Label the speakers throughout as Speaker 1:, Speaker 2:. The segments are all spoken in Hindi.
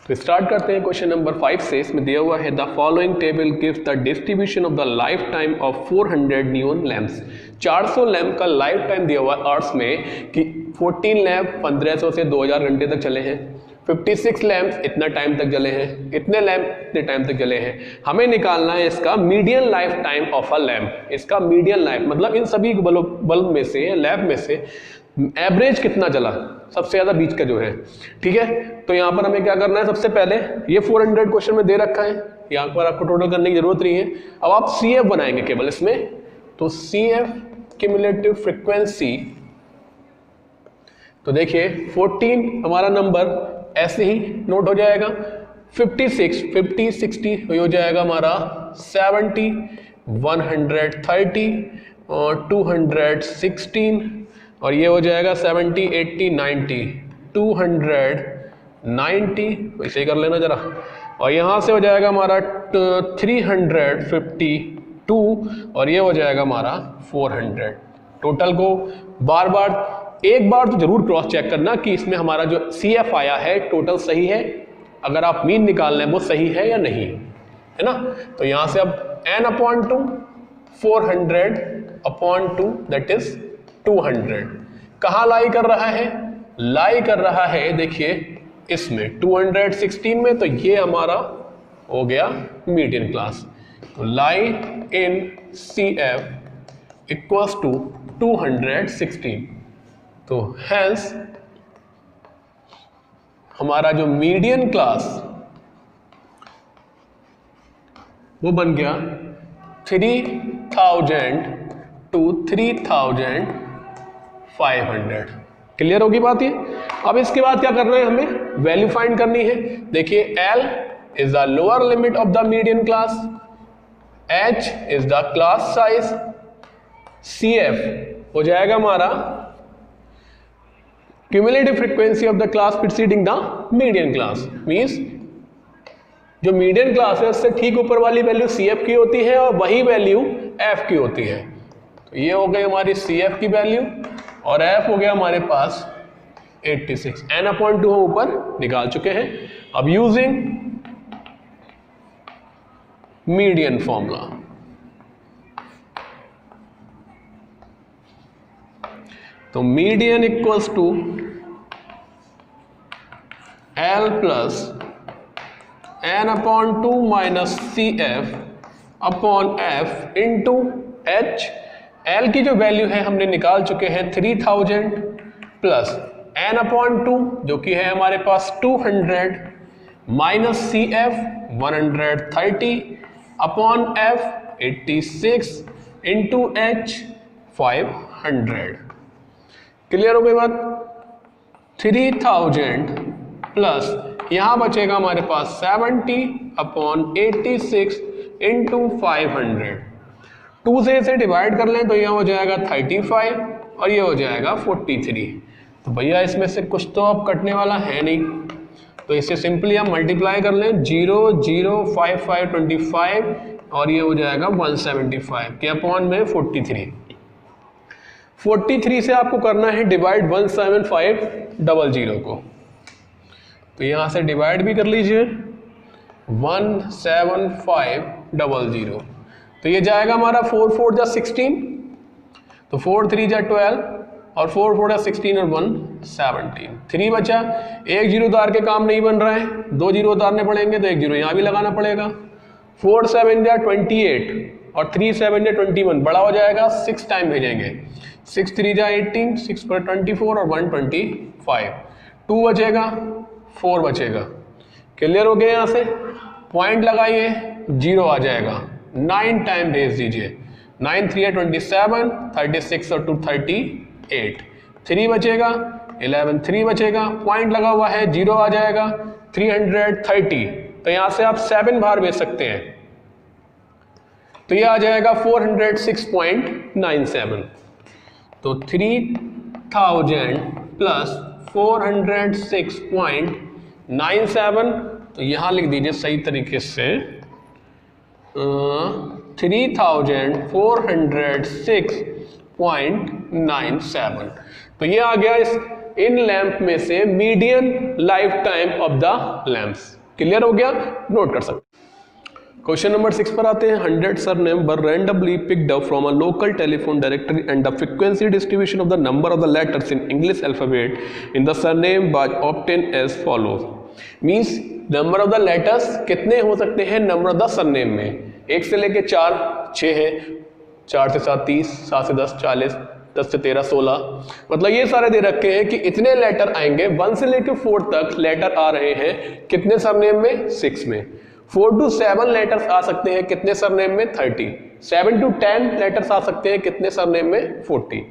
Speaker 1: तो स्टार्ट करते हैं क्वेश्चन नंबर 5 से। इसमें दिया हुआ है the following table gives the distribution of the life time of 400 neon lamps. 400 lamp का लाइफ टाइम दिया हुआ है अर्थ में कि 14 लैंप 1500 से 2000 घंटे तक चले हैं, 56 लैंप इतना टाइम तक जले हैं, इतने लैंप इतने टाइम तक जले हैं। हमें निकालना है इसका median life time of a lamp. इसका मीडियन लाइफ मतलब इन सभी बल्ब में से, लैंप में से एवरेज कितना जला, सबसे ज्यादा बीच का जो है। ठीक है, तो यहां पर हमें क्या करना है, सबसे पहले ये 400 क्वेश्चन में दे रखा है, यहां पर आपको टोटल करने की जरूरत नहीं है। अब आप CF बनाएंगे केवल इसमें, तो CF क्यूमुलेटिव फ्रीक्वेंसी, तो देखिए 14 हमारा नंबर ऐसे ही नोट हो जाएगा, 56 50 60 हो जाएगा हमारा 70 130 और 216 और ये हो जाएगा 70 80 90 290, वैसे ही कर लेना जरा। और यहाँ से हो जाएगा हमारा 352 और ये हो जाएगा हमारा 400। टोटल को बार बार एक बार तो जरूर क्रॉस चेक करना कि इसमें हमारा जो CF आया है टोटल सही है, अगर आप मीन निकाल लें वो सही है या नहीं, है ना। तो यहाँ से अब n/2 400/2 दैट इज 200 कहाँ लाई कर रहा है, लाई कर रहा है देखिए इसमें 216 में, तो ये हमारा हो गया मीडियन क्लास। तो लाई इन CF इक्वल्स टू 216, तो हेंस हमारा जो मीडियन क्लास वो बन गया 3000 to 3500। क्लियर होगी बात ये। अब इसके बाद क्या करना है, हमें वैल्यू फाइंड करनी है। देखिए L is the lower limit of the median class, H is the class size, CF हो जाएगा हमारा cumulative frequency of the class preceding the median class. Means जो मीडियन क्लास है उससे ठीक ऊपर वाली वैल्यू CF की होती है और वही वैल्यू F की होती है। तो ये हो गई हमारी CF की वैल्यू और F हो गया हमारे पास 86। n/2 हम ऊपर निकाल चुके हैं। अब यूजिंग मीडियन फॉर्मूला, तो median equals to L plus n/2 minus CF upon F into H। L की जो वैल्यू है हमने निकाल चुके हैं 3000 प्लस n/2 जो कि है हमारे पास 200 minus CF 130 upon F 86 into H 500। Clear हो गई बात। 3000 प्लस यहां बचेगा हमारे पास 70 अपॉन 86 इंटू 500। 2 से इसे डिवाइड कर लें तो यह हो जाएगा 35 और ये हो जाएगा 43। तो भैया इसमें से कुछ तो अब कटने वाला है नहीं, तो इसे सिंपली हम मल्टीप्लाई कर लें 0 0 5 5 25 और ये हो जाएगा 175 के अपॉन में 43 से आपको करना है डिवाइड 17500 को, तो यहां से डिवाइड भी कर लीजिए 17500। तो ये जाएगा हमारा 4 4 जा 16, तो 4 3 जा 12 और 4 4 जा 16 और 1 17। 3 बचा, एक जीरो उतार के काम नहीं बन रहा है, 2 जीरो उतारने पड़ेंगे तो एक जीरो यहाँ भी लगाना पड़ेगा। 4 7 जा 28 और 3 7 जा 21, बड़ा हो जाएगा 6 टाइम भेजेंगे, 6 3 जा 18, 6 पर 24 और 125। 2 बचेगा 4 बचेगा। क्लियर हो गया। यहाँ से पॉइंट लगाइए, 0 आ जाएगा, 9 टाइम भेज दीजिए, 9 3 27, 36 और 2 38। 3 बचेगा 11, 3 बचेगा, पॉइंट लगा हुआ है, 0 आ जाएगा, 330। तो यहां से आप 7 बार भेज सकते हैं, तो ये आ जाएगा 406.97। तो 3000 प्लस 406.97, तो यहां लिख दीजिए सही तरीके से 3406.97। तो ये आ गया इस इन लैंप में से median life time of the lamps. Clear हो गया, नोट कर सकते। क्वेश्चन नंबर 6 पर आते हैं। 100 surname were randomly picked up from a local telephone directory and the frequency distribution of the number of the letters in English alphabet in the surname was obtain as follows. Means number of the letters कितने हो सकते हैं नंबर ऑफ द सरनेम में। 1 से लेके 4 6 है, 4 से 7 30, 7 से 10 40, 10 से 13 16, मतलब ये सारे दे रखे हैं कि इतने लेटर आएंगे। 1 से लेके 4 तक लेटर आ रहे हैं कितने सरनेम में 6 में। 4 to 7 लेटर्स आ सकते हैं कितने सरनेम में 30। 7 to 10 लेटर्स आ सकते हैं कितने सरनेम में 40।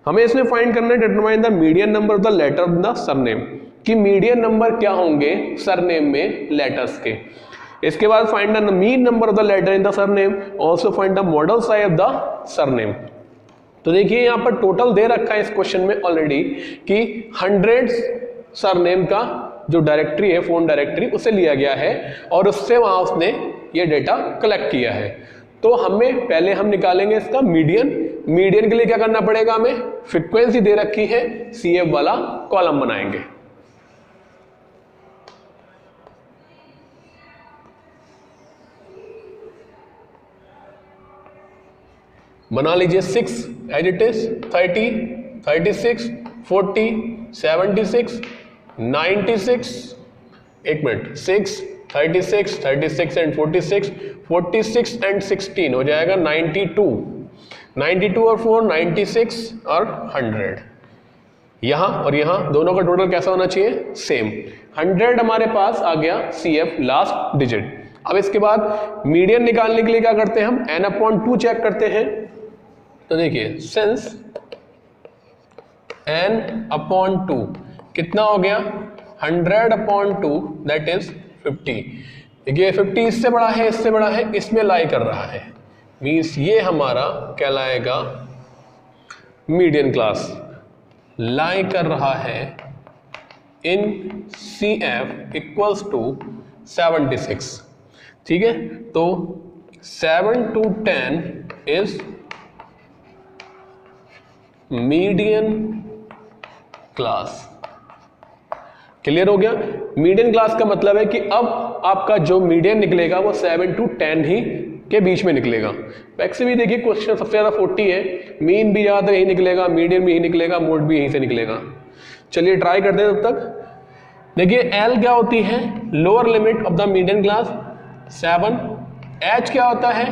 Speaker 1: हमें इसमें फाइंड करना है determine the median number of the letter of the surname, कि मीडियन नंबर क्या होंगे सरनेम में लेटर्स के। इसके बाद find the mean number of the letter in the surname, also find the modal size of the surname. तो देखिए यहाँ पर टोटल दे रखा है इस क्वेश्चन में ऑलरेडी कि 100 सरनेम का जो डायरेक्टरी है फोन डायरेक्टरी उसे लिया गया है और उससे वहां उसने ये डेटा कलेक्ट किया है। तो हमें पहले हम निकालेंगे इसका मीडियन। मीडियन के लिए क्या करना पड़ेगा, हमें फ्रीक्वेंसी दे रखी है, CF वाला कॉलम बनाएंगे। बना लीजिए 6 एज इट इज, 30, 36, 40, 76, 96, एक मिनट, 6, 36, 36 एंड 46, 46 एंड 16 हो जाएगा 92, 92 और 4 96 और 100। यहाँ और यहाँ दोनों का टोटल कैसा होना चाहिए, सेम। 100 हमारे पास आ गया CF लास्ट डिजिट। अब इसके बाद मीडियन निकालने के लिए क्या करते हैं, हम n/2 चेक करते हैं। तो देखिए सिंस n/2 कितना हो गया, 100/2 दैट इज 50। देखिए 50 इससे बड़ा है, इससे बड़ा है, इसमें लाई कर रहा है, मीन्स ये हमारा कहलाएगा मीडियन क्लास, लाई कर रहा है इन CF इक्वल्स टू 76। ठीक है, तो 7 to 10 is median class. Clear हो गया। मीडियन क्लास का मतलब है कि अब आपका जो मीडियन निकलेगा वो 7 to 10 ही के बीच में निकलेगा। वैसे भी देखिए क्वेश्चन सबसे ज्यादा 40 है, मीन भी ज्यादा यही निकलेगा, मीडियन भी यही निकलेगा, मोड भी यहीं से निकलेगा। चलिए ट्राई करते हैं तब तक। देखिए L क्या होती है, lower limit of the median class 7। H क्या होता है,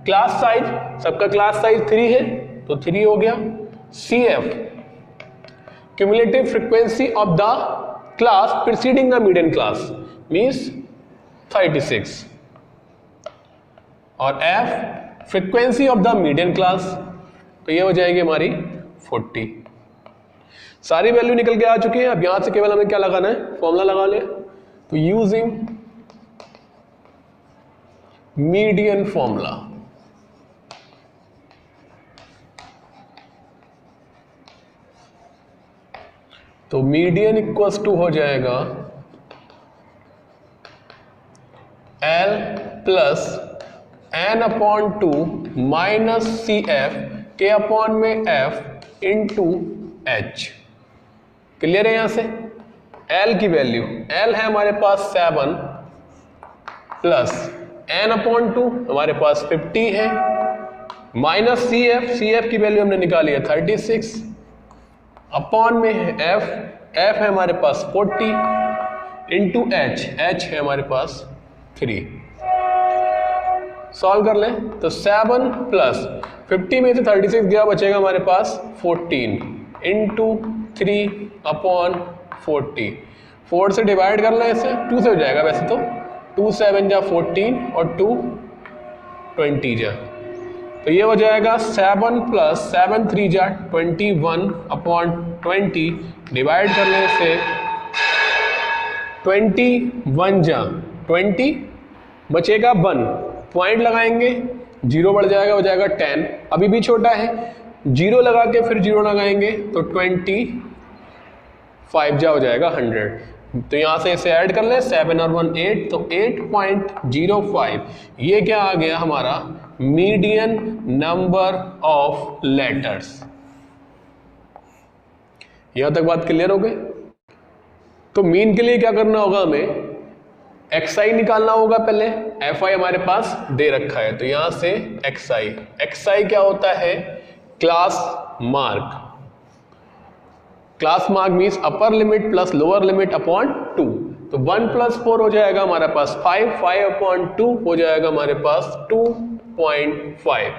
Speaker 1: क्लास साइज, सबका क्लास साइज 3 है तो 3 हो गया। CF cumulative frequency of the class preceding the median class means 36, और F frequency of the median class, तो ये हो जाएगी हमारी 40। सारी वैल्यू निकल के आ चुकी है। अब यहां से केवल हमें क्या लगाना है, फॉर्मूला लगा ले। तो यूजिंग मीडियन फॉर्मूला, तो मीडियन इक्वल्स टू हो जाएगा L plus n/2 minus CF के अपॉन में F इंटू H। क्लियर है। यहां से L की वैल्यू, L है हमारे पास 7 प्लस n/2 हमारे पास 50 है, माइनस CF की वैल्यू हमने निकाली है 36, अपॉन में है F है हमारे पास 40 इंटू H है हमारे पास 3। सॉल्व कर लें तो 7 प्लस 50 में से 36 गया, बचेगा हमारे पास 14 इंटू 3/40। 4 से डिवाइड कर लें, इसे 2 से हो जाएगा वैसे तो, 2 7 जा 14 और 2 20 जा, तो ये हो जाएगा 7 प्लस 7 3 जा 21/20, डिवाइड कर लें इसे 21 जा 20, बचेगा 1, पॉइंट लगाएंगे 0 बढ़ जाएगा, हो जाएगा 10, अभी भी छोटा है, 0 लगा के फिर 0 लगाएंगे तो 25 जा हो जाएगा 100। तो यहां से इसे ऐड कर ले, 7 और 1 8, तो 8.05 ये क्या आ गया हमारा मीडियन नंबर ऑफ लेटर्स। यहां तक बात क्लियर हो गई। तो मीन के लिए क्या करना होगा, हमें xi निकालना होगा पहले। fi हमारे पास दे रखा है, तो यहां से xi क्या होता है, class mark. Class mark means upper limit plus lower limit upon 2। तो 1 + 4 हो जाएगा हमारे पास 5, 5/2 हो जाएगा हमारे पास 2.5।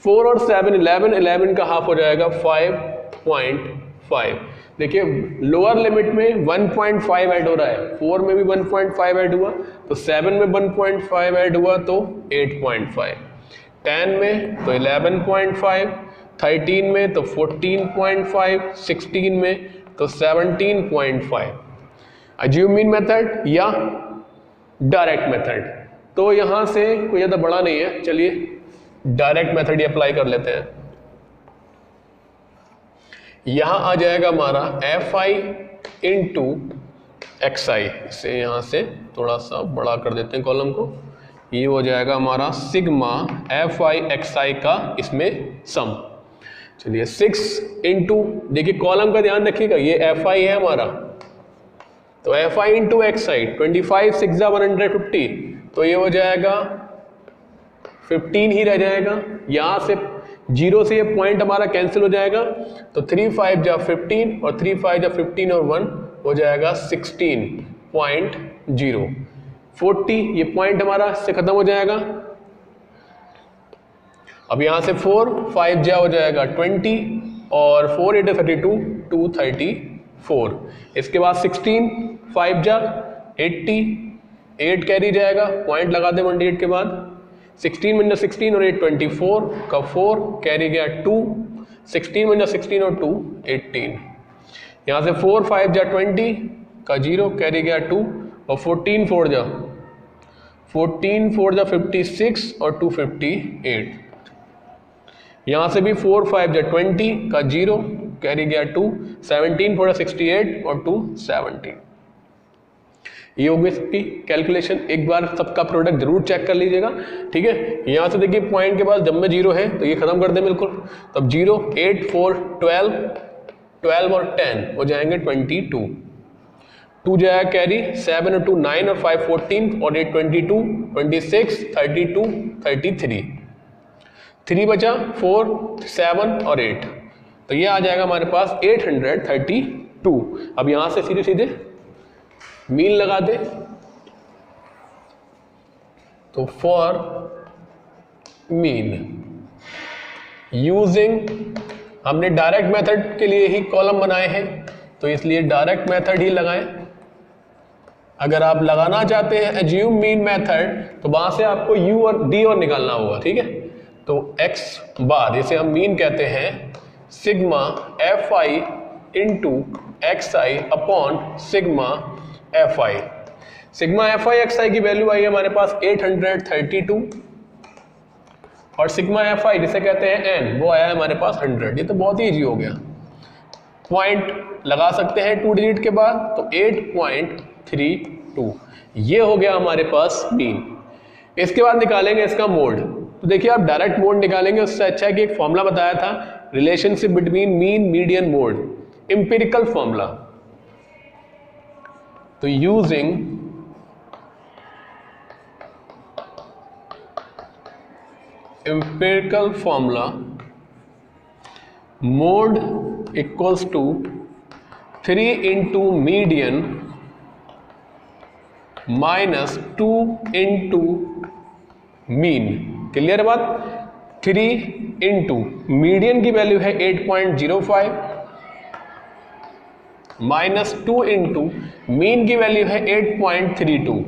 Speaker 1: 4 और 7 11, 11 का हाफ हो जाएगा 5.5। देखिए लोअर लिमिट में 1.5 ऐड हो रहा है, 4 में भी 1.5 ऐड हुआ, तो 7 में 1.5 ऐड हुआ तो 8.5, 10 में तो 11.5, 13 में तो 14.5, 16 में तो 17.5। अज्यूम मीन मेथड या डायरेक्ट मेथड, तो यहां से कोई ज़्यादा बड़ा नहीं है, चलिए डायरेक्ट मेथड ही अप्लाई कर लेते हैं। यहां आ जाएगा हमारा fi इंटू xi, इसे यहां से थोड़ा सा बड़ा कर देते हैं कॉलम को, ये हो जाएगा हमारा सिग्मा fi xi का इसमें सम। चलिए 6 इंटू, देखिए कॉलम का ध्यान रखिएगा, ये fi है हमारा, तो fi इंटू xi 25 6 150, तो ये हो जाएगा 15 ही रह जाएगा। यहां से 0 से ये पॉइंट हमारा कैंसिल हो जाएगा, तो 3 5 जा 15 और 3 5 जा 15 और 1 हो जाएगा 16.0। 40 ये पॉइंट हमारा इससे खत्म हो जाएगा। अब यहां से 4 5 जा हो जाएगा 20 और 4 8 32 234। इसके बाद 16 5 जा 80, 8 कैरी जाएगा, पॉइंट लगा दे 28 के बाद। 16 में 16 और 8 24 का 4 कैरी गया 2, 16 में 16 और 2 18। यहाँ से 4 5 जा 20 का 0 कैरी गया 2 और 14 4 जा 56 और 2 58। यहाँ से भी 4 5 जा 20 का 0 कैरी गया 2, 17 4 जा 68 और 2 70। ये होगी इसकी कैलकुलेशन। एक बार सबका प्रोडक्ट जरूर चेक कर लीजिएगा, ठीक है। यहाँ से देखिए पॉइंट के बाद जब में 0 है तो ये खत्म कर दें बिल्कुल, तब 0 8 4 12 12 और 10 हो जाएंगे 22। 2 जाएगा कैरी, 7 और 2 9 और 5 14 और 8 22 26 32 33। 3 बचा 4 7 और 8, तो ये आ जाएगा हमारे पास 832। अब यहाँ से सीधे सीधे मीन लगा दे, तो फॉर मीन यूजिंग, हमने डायरेक्ट मेथड के लिए ही कॉलम बनाए हैं तो इसलिए डायरेक्ट मेथड ही लगाएं। अगर आप लगाना चाहते हैं एज्यूम मीन मेथड, तो वहां से आपको u और d और निकालना होगा, ठीक है। तो x बाद, इसे हम मीन कहते हैं, sigma fi into xi upon sigma fi। Sigma fi xi की वैल्यू आई है हमारे पास 832 और सिग्मा fi जिसे कहते हैं n, वो आया है हमारे पास 100। ये तो बहुत ही इजी हो गया, पॉइंट लगा सकते हैं 2 डिजिट के बाद, तो 8.32 ये हो गया हमारे पास मीन। इसके बाद निकालेंगे इसका मोड। तो देखिए आप डायरेक्ट मोड निकालेंगे उससे अच्छा है कि एक फॉर्मूला बताया था, relationship between mean median mode, empirical formula. तो using empirical formula mode equals to 3 into median minus 2 into mean. Clear है बात। 3 इंटू मीडियन की वैल्यू है 8.05 माइनस 2 इंटू मीन की वैल्यू है 8.32।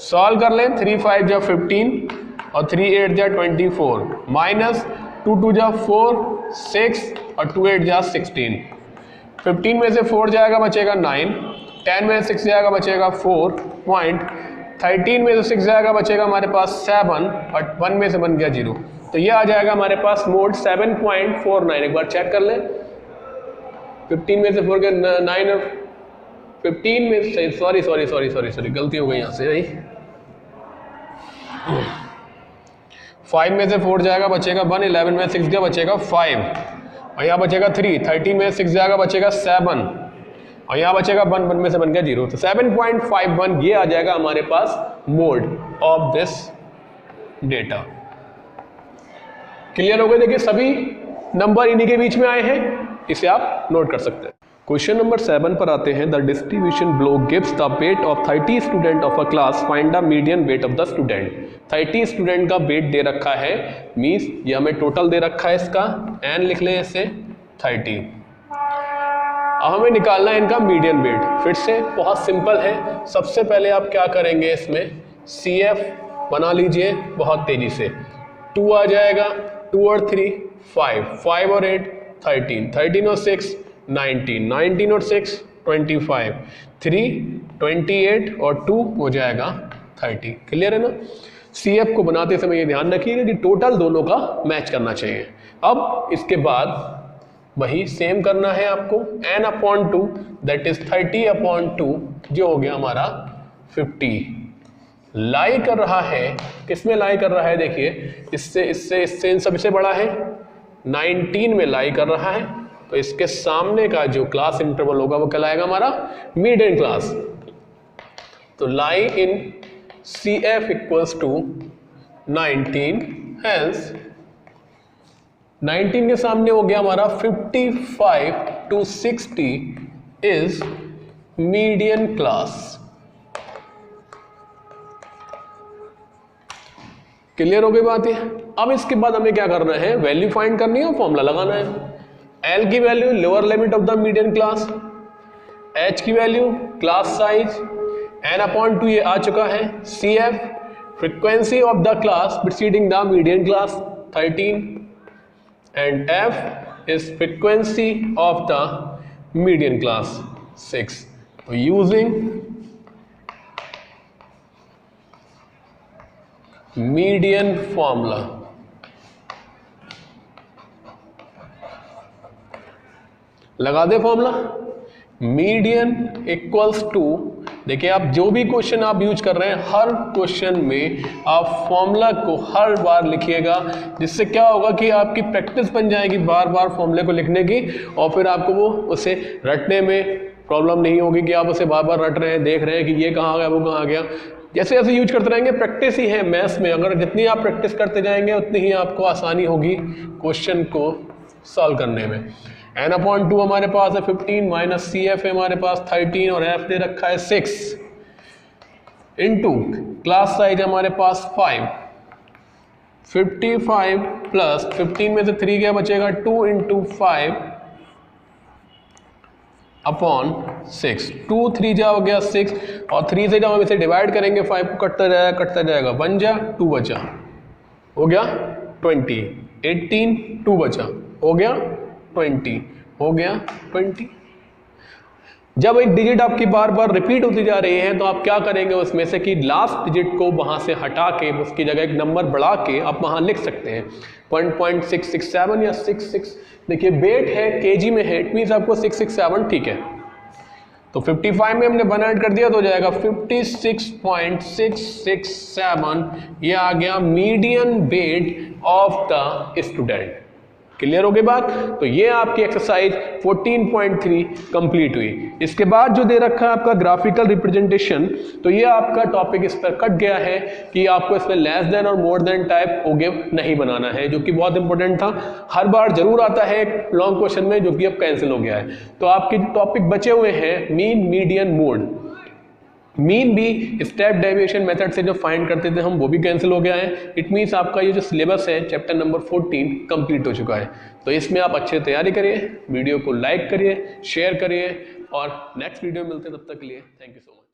Speaker 1: सॉल्व कर लें, 3 5 जा 15 और 3 8 जा 24 माइनस 2 2 जा 4 6 और 2 8 जा 16। 15 में से 4 जाएगा बचेगा 9, 10 में से 6 जाएगा बचेगा 4 पॉइंट, 13 में से 6 जाएगा बचेगा हमारे पास 7 और 1 में से बन गया 0। तो ये आ जाएगा हमारे पास मोड 7.49। एक बार चेक कर लें, 15 में से 4 के 9 और 15 में से सॉरी गलती हो गई यहाँ से भाई। 5 में से 4 जाएगा बचेगा 1, 11 में 6 गया बचेगा 5 और यहाँ बचेगा 3, 30 में 6 जाएगा, बचेगा 7 और यहाँ बचेगा 1, 1 में से बन गया 0, तो 7.51 ये आ जाएगा हमारे पास mode of this data. Clear हो गए? देखिए सभी नंबर इन्हीं के बीच में आए हैं, इसे आप नोट कर सकते हैं। क्वेश्चन नंबर 7 पर आते हैं। The distribution block gives the weight of 30 student of a class, find the median weight of the student. 30 student का वेट दे रखा है, मीन्स ये हमें टोटल दे रखा है इसका, एन लिख लें इसे 30। अब हमें निकालना है इनका मीडियन वेट। फिर से बहुत सिंपल है, सबसे पहले आप क्या करेंगे, इसमें CF बना लीजिए बहुत तेजी से। 2 आ जाएगा, 2 और 3 5, 5 और 8 13, 13 और 6 19, 19 और 6 25, 3 28 और 2 हो जाएगा 30। क्लियर है ना? CF को बनाते समय ये ध्यान रखिएगा कि टोटल दोनों का मैच करना चाहिए। अब इसके बाद वही सेम करना है आपको, n/2 दैट इज 30/2 जो हो गया हमारा 50। लाई कर रहा है, किसमें लाई कर रहा है? देखिए इससे इससे इससे इन सबसे बड़ा है, 19 में लाई कर रहा है, तो इसके सामने का जो क्लास इंटरवल होगा वो कहलाएगा हमारा मीडियन क्लास। तो लाई इन CF इक्वल्स टू 19, हेंस 19 के सामने हो गया हमारा 55 to 60 is median class. Clear हो गई बात है? अब इसके बाद हमें क्या करना है, वैल्यू फाइंड करनी है और फॉर्मूला लगाना है। L की value lower limit of the median class, H की वैल्यू क्लास साइज, n/2 ये आ चुका है, CF frequency of the class preceding the median class 13 and F is frequency of the median class 6। तो यूजिंग मीडियन फॉर्मूला, लगा दे फॉर्मूला। मीडियन इक्वल्स टू, देखिए आप जो भी क्वेश्चन आप यूज कर रहे हैं, हर क्वेश्चन में आप फॉर्मूला को हर बार लिखिएगा, जिससे क्या होगा कि आपकी प्रैक्टिस बन जाएगी बार बार फॉर्मूले को लिखने की, और फिर आपको वो उसे रटने में प्रॉब्लम नहीं होगी कि आप उसे बार बार रट रहे हैं, देख रहे हैं कि ये कहाँ गया वो कहाँ गया। जैसे जैसे यूज करते रहेंगे, प्रैक्टिस ही है मैथ्स में, अगर जितनी आप प्रैक्टिस करते जाएंगे उतनी ही आपको आसानी होगी क्वेश्चन को सॉल्व करने में। n/2 हमारे पास है 15 माइनस CF है हमारे पास 13 और F दे रखा है 6 इनटू क्लास साइज हमारे पास 5, 55 प्लस 15 में से 3 क्या बचेगा, 2 इंटू 5 अपॉन 6, 2 3 जा हो गया 6 और 3 से जब हम इसे डिवाइड करेंगे 5 को कटता जाएगा 1 जा 2 बचा, हो गया 20, 18 2 बचा, हो गया 20, हो गया 20। जब एक डिजिट आपकी बार बार रिपीट होती जा रही है तो आप क्या करेंगे उसमें से कि लास्ट डिजिट को वहां से हटा के उसकी जगह एक नंबर बढ़ा के आप वहां लिख सकते हैं 1.667 या 66। देखिए वेट है केजी में है, इट मीन्स आपको 667 ठीक है। तो 55 में हमने 1 ऐड कर दिया तो हो जाएगा 56.667, ये आ गया median weight of the student. Clear हो गई बात? तो ये आपकी एक्सरसाइज 14.3 कंप्लीट हुई। इसके बाद जो दे रखा है आपका ग्राफिकल रिप्रेजेंटेशन, तो ये आपका टॉपिक इस पर कट गया है कि आपको इसमें लेस देन और मोर देन टाइप ओगिव नहीं बनाना है, जो कि बहुत इंपॉर्टेंट था, हर बार जरूर आता है एक लॉन्ग क्वेश्चन में, जो कि अब कैंसिल हो गया है। तो आपके टॉपिक बचे हुए हैं मीन, मीडियन, मोड। मीन भी स्टेप डेविएशन मेथड से जो फाइंड करते थे हम, वो भी कैंसिल हो गया है। इट मीन्स आपका ये जो सिलेबस है चैप्टर नंबर 14 कंप्लीट हो चुका है। तो इसमें आप अच्छे तैयारी करिए, वीडियो को लाइक करिए, शेयर करिए और नेक्स्ट वीडियो में मिलते हैं, तब तक के लिए थैंक यू सो मच।